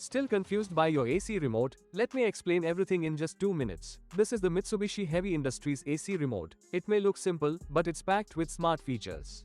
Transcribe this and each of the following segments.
Still confused by your AC remote? Let me explain everything in just 2 minutes. This is the Mitsubishi Heavy Industries AC remote. It may look simple, but it's packed with smart features.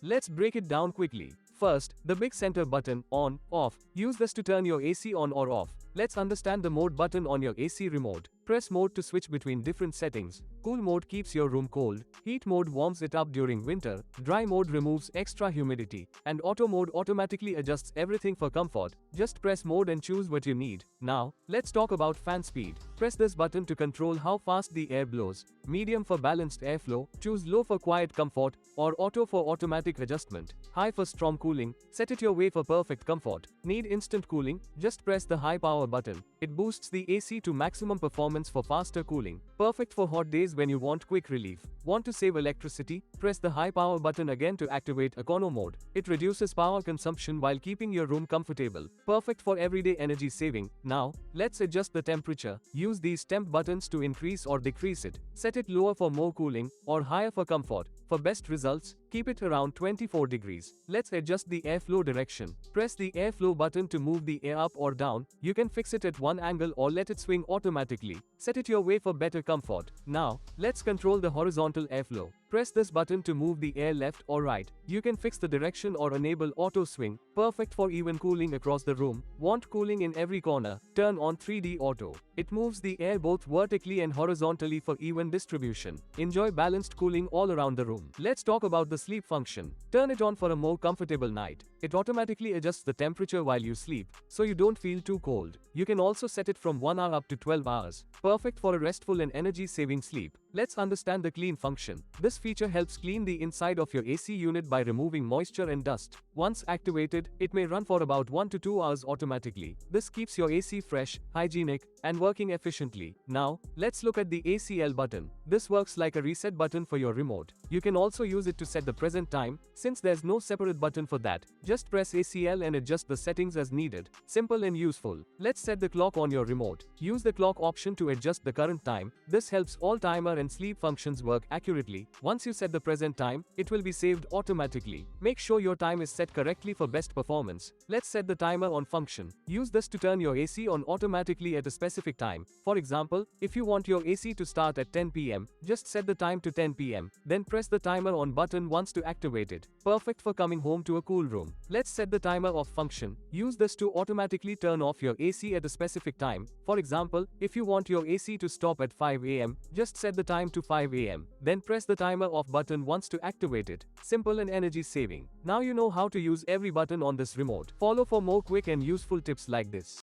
Let's break it down quickly. First, the big center button, on, off. Use this to turn your AC on or off. Let's understand the mode button on your AC remote. Press mode to switch between different settings. Cool mode keeps your room cold. Heat mode warms it up during winter. Dry mode removes extra humidity. And auto mode automatically adjusts everything for comfort. Just press mode and choose what you need. Now, let's talk about fan speed. Press this button to control how fast the air blows. Medium for balanced airflow. Choose low for quiet comfort, or auto for automatic adjustment. High for strong cooling. Set it your way for perfect comfort. Need instant cooling? Just press the high power button. It boosts the AC to maximum performance for faster cooling. Perfect for hot days when you want quick relief. Want to save electricity? Press the high power button again to activate econo mode. It reduces power consumption while keeping your room comfortable. Perfect for everyday energy saving. Now, let's adjust the temperature. Use these temp buttons to increase or decrease it. Set it lower for more cooling, or higher for comfort. For best results, keep it around 24 degrees. Let's adjust the airflow direction. Press the airflow button to move the air up or down. You can fix it at one angle or let it swing automatically. Set it your way for better comfort. Now, let's control the horizontal airflow. Press this button to move the air left or right. You can fix the direction or enable auto swing. Perfect for even cooling across the room. Want cooling in every corner? Turn on 3D auto. It moves the air both vertically and horizontally for even distribution. Enjoy balanced cooling all around the room. Let's talk about the sleep function. Turn it on for a more comfortable night. It automatically adjusts the temperature while you sleep, so you don't feel too cold. You can also set it from 1 hour up to 12 hours. Perfect for a restful and energy-saving sleep. Let's understand the clean function. This feature helps clean the inside of your AC unit by removing moisture and dust. Once activated, it may run for about 1 to 2 hours automatically. This keeps your AC fresh, hygienic, and working efficiently. Now, let's look at the ACL button. This works like a reset button for your remote. You can also use it to set the present time. Since there's no separate button for that, just press ACL and adjust the settings as needed. Simple and useful. Let's set the clock on your remote. Use the clock option to adjust the current time. This helps all timer and sleep functions work accurately. Once you set the present time, it will be saved automatically. Make sure your time is set correctly for best performance. Let's set the timer on function. Use this to turn your AC on automatically at a specific time. For example, if you want your AC to start at 10 p.m., just set the time to 10 p.m. Then press the timer on button once to activate it. Perfect for coming home to a cool room. Let's set the timer off function. Use this to automatically turn off your AC at a specific time. For example, if you want your AC to stop at 5 a.m., just set the time to 5 a.m. Then press the timer off button once to activate it. Simple and energy saving. Now you know how to use every button on this remote. Follow for more quick and useful tips like this.